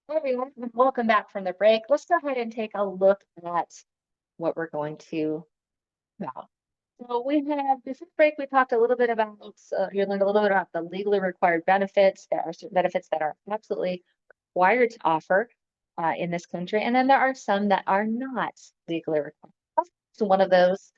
Hey everyone, welcome back from the break. Let's go ahead and take a look at what we're going to about. So we have this break. We talked a little bit about. You learned a little bit about the legally required benefits. There are certain benefits that are absolutely required to offer in this country, and then there are some that are not legally required. So one of those,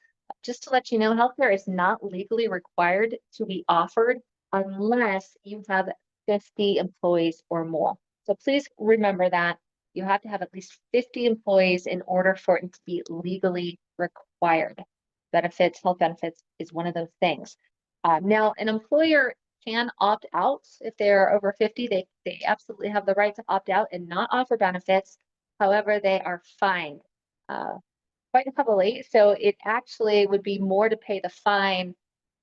just to let you know, healthcare is not legally required to be offered unless you have 50 employees or more. So please remember that you have to have at least 50 employees in order for it to be legally required. Benefits, health benefits is one of those things. Now, an employer can opt out if they're over 50. They absolutely have the right to opt out and not offer benefits. However, they are fined quite heavily. So it actually would be more to pay the fine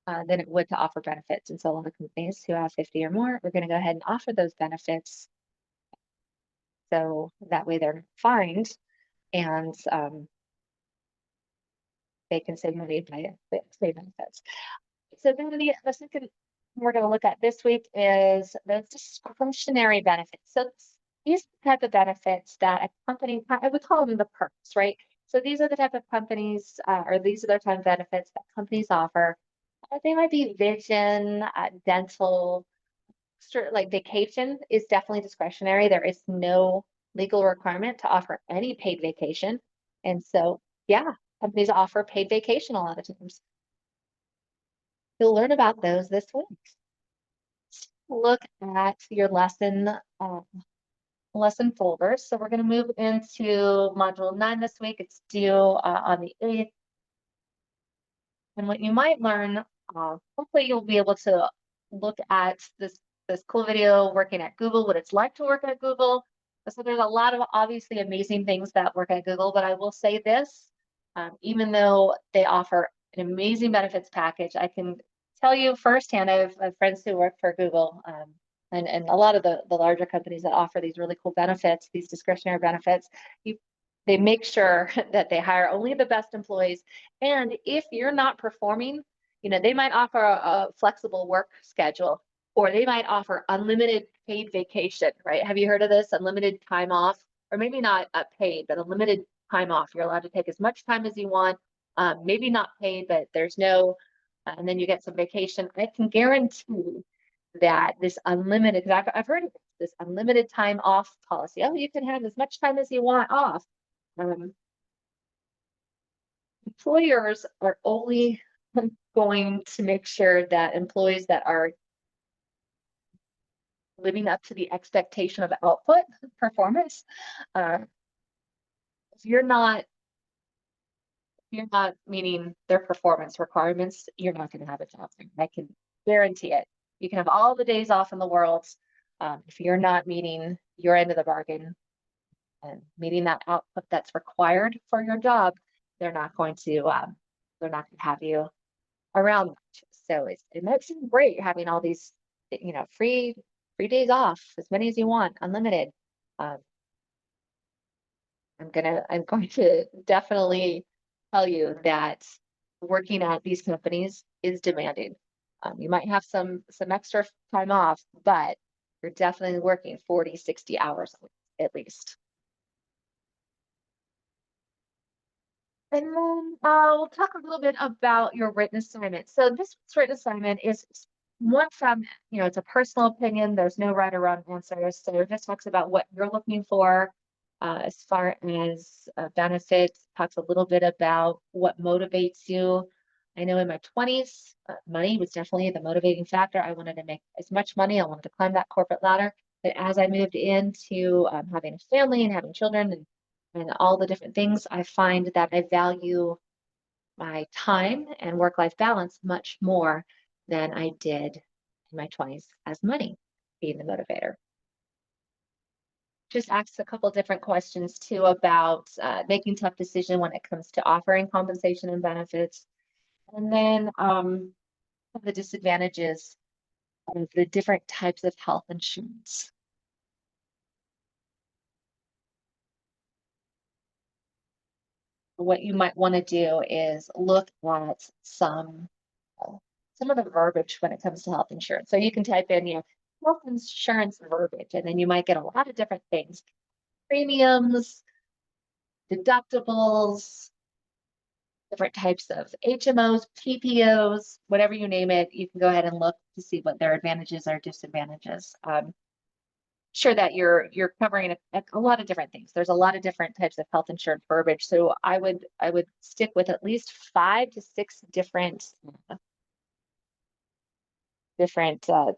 than it would to offer benefits. And so a lot of companies who have 50 or more, we're going to go ahead and offer those benefits. So that way they're fined and they can save money by save benefits. So then the second we're going to look at this week is the discretionary benefits. So these are the type of benefits that a company, I would call them the perks, right? So these are the type of companies, or these are the type of benefits that companies offer. They might be vision, dental, like vacation is definitely discretionary. There is no legal requirement to offer any paid vacation. And so, yeah, companies offer paid vacation a lot of times. You'll learn about those this week. Look at your lesson folders. So we're going to move into module 9 this week. It's due on the 8th. And what you might learn, hopefully you'll be able to look at this cool video working at Google, what it's like to work at Google. So there's a lot of obviously amazing things that work at Google, but I will say this, even though they offer an amazing benefits package, I can tell you firsthand, I have friends who work for Google, and a lot of the larger companies that offer these really cool benefits, these discretionary benefits, they make sure that they hire only the best employees. And if you're not performing, they might offer a flexible work schedule, or they might offer unlimited paid vacation, right? Have you heard of this? Unlimited time off, or maybe not paid, but unlimited time off. You're allowed to take as much time as you want, maybe not paid, but there's no, and then you get some vacation. I can guarantee that this unlimited, because I've heard of this unlimited time off policy. Oh, you can have as much time as you want off. Um, Employers are only going to make sure that employees that are living up to the expectation of output performance. Uh, if you're not meeting their performance requirements, you're not going to have a job. I can guarantee it. You can have all the days off in the world. If you're not meeting your end of the bargain and meeting that output that's required for your job, they're not going to have you around much. So it might seem great having all these, free days off, as many as you want, unlimited. Um, I'm going to definitely tell you that working at these companies is demanding. You might have some extra time off, but you're definitely working 40, 60 hours at least. And then we'll talk a little bit about your written assignment. So this written assignment is one from, it's a personal opinion. There's no right or wrong answers. So it just talks about what you're looking for as far as benefits, talks a little bit about what motivates you. I know in my 20s, money was definitely the motivating factor. I wanted to make as much money. I wanted to climb that corporate ladder. But as I moved into having a family and having children and all the different things, I find that I value my time and work-life balance much more than I did in my 20s as money being the motivator. Just ask a couple different questions too about making tough decisions when it comes to offering compensation and benefits. And then the disadvantages of the different types of health insurance. What you might want to do is look at some of the verbiage when it comes to health insurance. So you can type in, health insurance verbiage, and then you might get a lot of different things: premiums, deductibles, different types of HMOs, PPOs, whatever you name it. You can go ahead and look to see what their advantages or disadvantages. Sure that you're covering a lot of different things. There's a lot of different types of health insurance verbiage. So I would stick with at least 5 to 6 different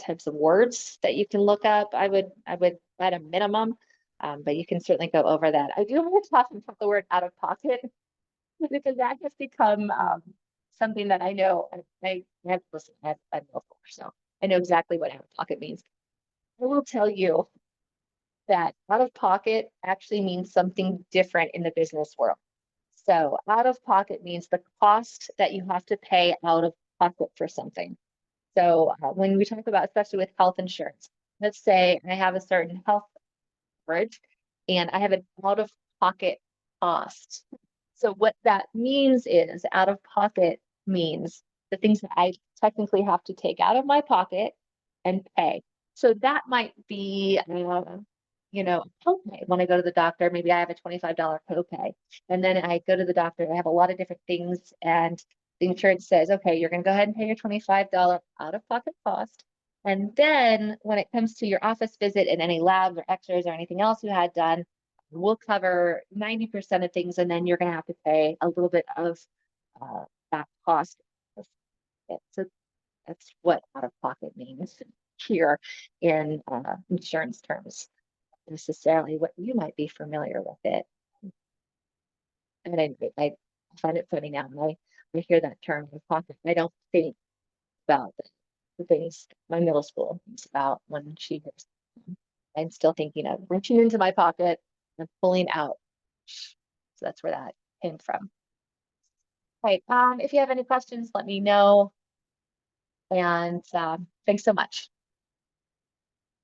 types of words that you can look up. I would at a minimum, but you can certainly go over that. I do want to talk about the word out of pocket because that has become something that I know. I have listened. I've before, so I know exactly what out of pocket means. I will tell you that out of pocket actually means something different in the business world. So out of pocket means the cost that you have to pay out of pocket for something. So when we talk about, especially with health insurance, let's say I have a certain health coverage and I have an out of pocket cost. So what that means is out of pocket means the things that I technically have to take out of my pocket and pay. So that might be, copay. When I go to the doctor, maybe I have a $25 copay. And then I go to the doctor, I have a lot of different things, and the insurance says, okay, you're going to go ahead and pay your $25 out of pocket cost. And then when it comes to your office visit and any labs or x-rays or anything else you had done, we'll cover 90% of things, and then you're going to have to pay a little bit of that cost. So that's what out of pocket means here in insurance terms. Necessarily what you might be familiar with it. And I find it funny now when I hear that term out of pocket. I don't think about the things my middle school thinks about when she hears them. I'm still thinking of reaching into my pocket and pulling out. So that's where that came from. Right. If you have any questions, let me know. And thanks so much.